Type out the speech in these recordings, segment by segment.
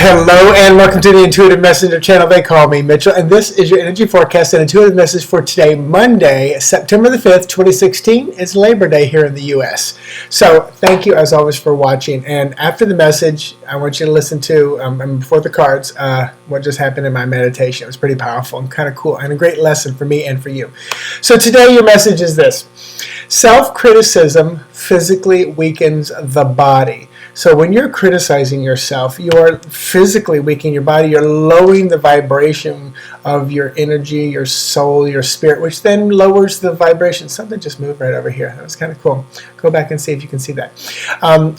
Hello and welcome to the Intuitive Messenger channel. They call me Mitchell, and this is your energy forecast and intuitive message for today, Monday, September the 5th, 2016. It's Labor Day here in the U.S. So thank you as always for watching. And after the message, I want you to listen to, before the cards, what just happened in my meditation. It was pretty powerful and kind of cool and a great lesson for me and for you. So today your message is this: self-criticism physically weakens the body. So when you're criticizing yourself, you're physically weakening your body. You're lowering the vibration of your energy, your soul, your spirit, which then lowers the vibration. Something just moved right over here. That was kind of cool. Go back and see if you can see that.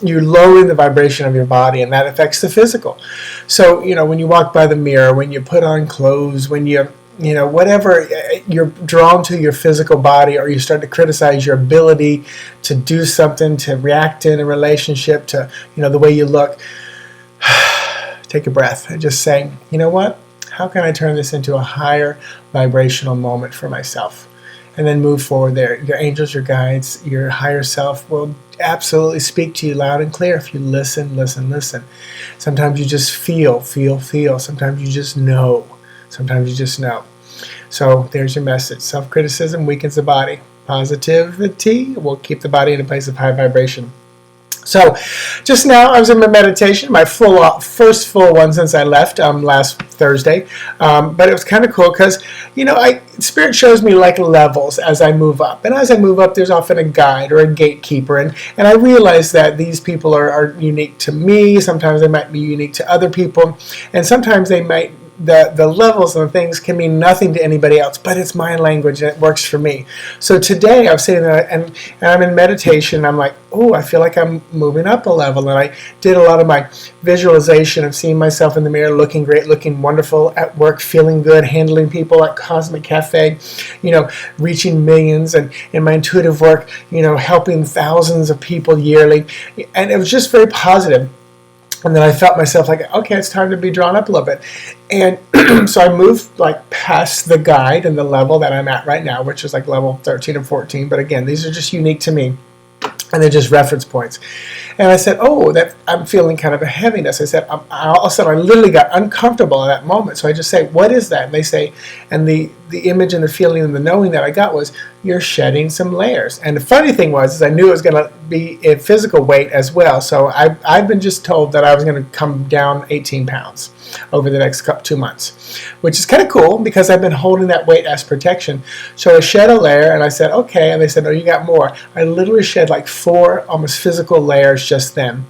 You're lowering the vibration of your body, and that affects the physical. So, when you walk by the mirror, when you put on clothes, when whatever you're drawn to your physical body, or you start to criticize your ability to do something, to react in a relationship, to, the way you look, take a breath and just say, you know what? How can I turn this into a higher vibrational moment for myself? And then move forward there. Your angels, your guides, your higher self will absolutely speak to you loud and clear if you listen, listen, listen. Sometimes you just feel. Sometimes you just know. Sometimes you just know. So there's your message. Self-criticism weakens the body. Positivity will keep the body in a place of high vibration. So just now I was in my meditation, my first full one since I left last Thursday. But it was kind of cool because, Spirit shows me like levels as I move up. And as I move up, there's often a guide or a gatekeeper. And I realize that these people are unique to me. Sometimes they might be unique to other people. And sometimes they might the levels and things can mean nothing to anybody else, but it's my language and it works for me. So today I was sitting there and I'm in meditation. I'm like, oh, I feel like I'm moving up a level. And I did a lot of my visualization of seeing myself in the mirror, looking great, looking wonderful at work, feeling good, handling people at Cosmic Cafe, reaching millions, and in my intuitive work, helping thousands of people yearly. And it was just very positive. And then I felt myself like, okay, it's time to be drawn up a little bit. And so I moved like past the guide and the level that I'm at right now, which is like level 13 and 14. But again, these are just unique to me. And they're just reference points. And I said, that I'm feeling kind of a heaviness. I said, all of a sudden I literally got uncomfortable at that moment. So I just say, what is that? And they say, and the image and the feeling and the knowing that I got was, you're shedding some layers. And the funny thing was, I knew it was going to be a physical weight as well. So I've been just told that I was going to come down 18 pounds over the next 2 months, which is kind of cool because I've been holding that weight as protection. So I shed a layer and I said, okay. And they said, no, you got more. I literally shed like 4 almost physical layers just then.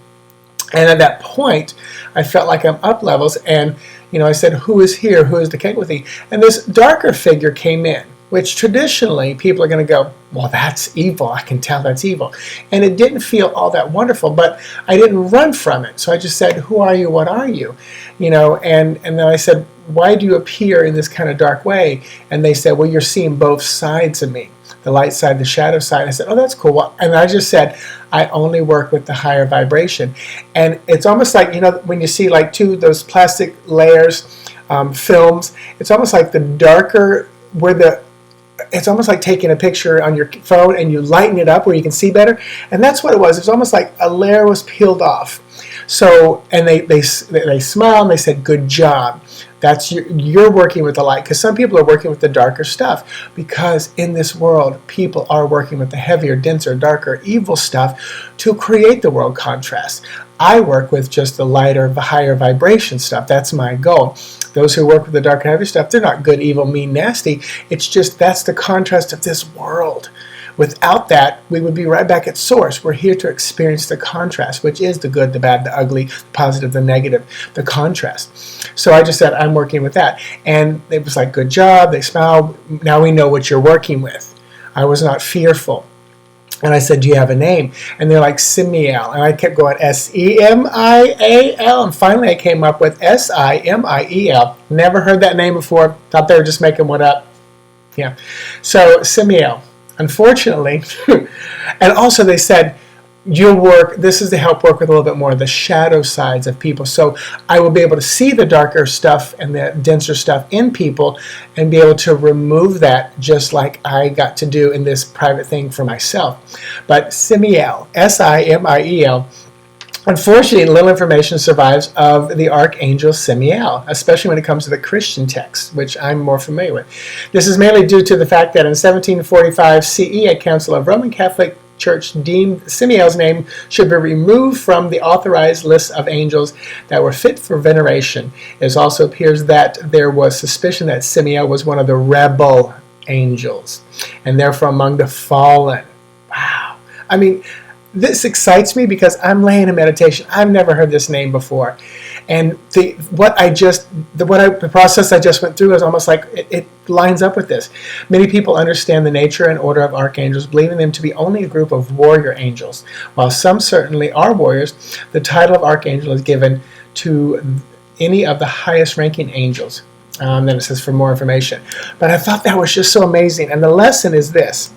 And at that point, I felt like I'm up levels. And, I said, who is here? Who is the cake with thee? And this darker figure came in, which traditionally people are going to go, well, that's evil. I can tell that's evil. And it didn't feel all that wonderful, but I didn't run from it. So I just said, who are you? What are you? And then I said, why do you appear in this kind of dark way? And they said, well, you're seeing both sides of me, the light side, the shadow side. I said, oh, that's cool. And I just said, I only work with the higher vibration. And it's almost like, when you see like those plastic layers, films, it's almost like the darker it's almost like taking a picture on your phone and you lighten it up where you can see better. And that's what it was. It was almost like a layer was peeled off. So, and they smiled and they said, good job. That's you're working with the light, because some people are working with the darker stuff, because in this world, people are working with the heavier, denser, darker, evil stuff to create the world contrast. I work with just the lighter, the higher vibration stuff. That's my goal. Those who work with the dark and heavy stuff, they're not good, evil, mean, nasty. It's just that's the contrast of this world. Without that, we would be right back at source. We're here to experience the contrast, which is the good, the bad, the ugly, the positive, the negative, the contrast. So I just said, I'm working with that. And it was like, good job. They smiled. Now we know what you're working with. I was not fearful. And I said, do you have a name? And they're like, Simiel. And I kept going, Semial. And finally I came up with Simiel. Never heard that name before. Thought they were just making one up. Yeah. So Simiel. Unfortunately, and also they said, this is to help work with a little bit more of the shadow sides of people. So I will be able to see the darker stuff and the denser stuff in people and be able to remove that, just like I got to do in this private thing for myself. But Simiel, Simiel, Unfortunately, little information survives of the archangel Semiel, especially when it comes to the Christian text, which I'm more familiar with. This is mainly due to the fact that in 1745 CE, a council of Roman Catholic Church deemed Semiel's name should be removed from the authorized list of angels that were fit for veneration. It also appears that there was suspicion that Semiel was one of the rebel angels, and therefore among the fallen. Wow. I mean, this excites me because I'm laying in meditation. I've never heard this name before. And the process I just went through is almost like it lines up with this. Many people understand the nature and order of archangels, believing them to be only a group of warrior angels. While some certainly are warriors, the title of archangel is given to any of the highest ranking angels. Then it says for more information. But I thought that was just so amazing. And the lesson is this.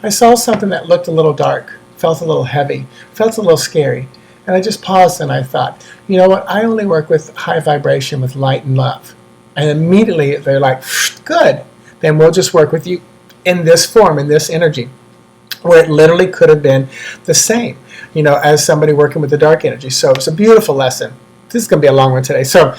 I saw something that looked a little dark, felt a little heavy, felt a little scary. And I just paused and I thought, you know what? I only work with high vibration, with light and love. And immediately they're like, good. Then we'll just work with you in this form, in this energy. Where it literally could have been the same, as somebody working with the dark energy. So it's a beautiful lesson. This is going to be a long one today. So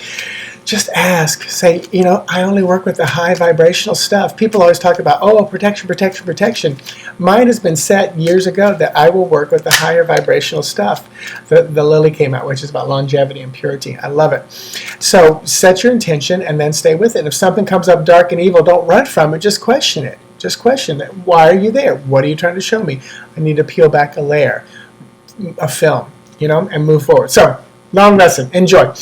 just ask, say, I only work with the high vibrational stuff. People always talk about, protection, protection, protection. Mine has been set years ago that I will work with the higher vibrational stuff. The Lily came out, which is about longevity and purity. I love it. So set your intention and then stay with it. And if something comes up dark and evil, don't run from it. Just question it. Just question it. Why are you there? What are you trying to show me? I need to peel back a layer, a film, and move forward. So, long lesson. Enjoy. All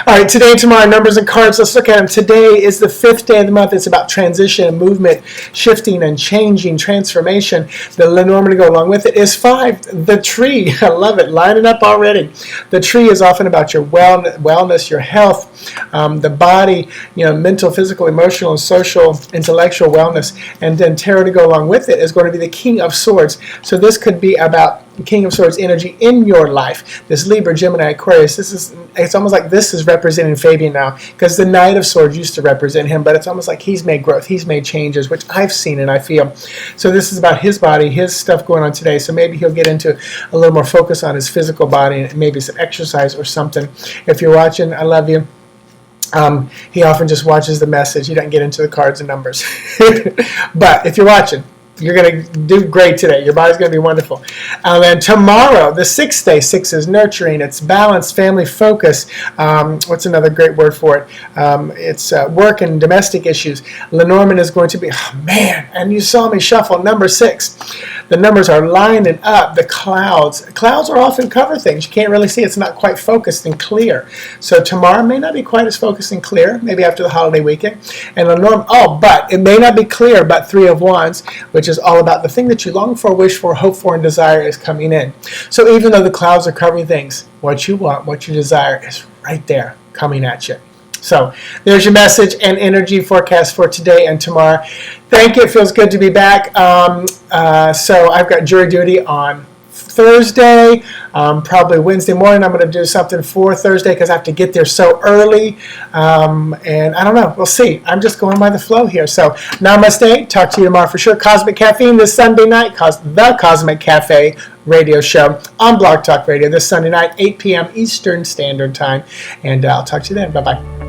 right, today and tomorrow, numbers and cards. Let's look at them. Today is the 5th day of the month. It's about transition and movement, shifting and changing, transformation. The Lenormand to go along with it is 5. The tree. I love it. Lining up already. The tree is often about your wellness, your health, the body, mental, physical, emotional, and social, intellectual wellness. And then tarot to go along with it is going to be the King of Swords. So this could be about King of Swords energy in your life. This Libra, Gemini, Aquarius, it's almost like this is representing Fabian now, because the Knight of Swords used to represent him, but it's almost like he's made growth, he's made changes, which I've seen and I feel. So this is about his body, his stuff going on today. So maybe he'll get into a little more focus on his physical body and maybe some exercise or something. If you're watching, I love you. He often just watches the message. He doesn't get into the cards and numbers. But if you're watching, you're going to do great today. Your body's going to be wonderful. And tomorrow, the 6th day, 6 is nurturing. It's balance, family focus. What's another great word for it? It's work and domestic issues. Lenormand is going to be, and you saw me shuffle number 6. The numbers are lining up. The clouds. Clouds are often cover things. You can't really see. It's not quite focused and clear. So tomorrow may not be quite as focused and clear, maybe after the holiday weekend. And Lenormand, but it may not be clear, but 3 of Wands, which is all about the thing that you long for, wish for, hope for, and desire is coming in. So even though the clouds are covering things, what you want, what you desire is right there coming at you. So there's your message and energy forecast for today and tomorrow. Thank you. It feels good to be back. So I've got jury duty on Thursday, probably Wednesday morning. I'm going to do something for Thursday because I have to get there so early. And I don't know. We'll see. I'm just going by the flow here. So namaste. Talk to you tomorrow for sure. Cosmic Caffeine this Sunday night. The Cosmic Cafe radio show on Blog Talk Radio this Sunday night, 8 p.m. Eastern Standard Time. And I'll talk to you then. Bye-bye.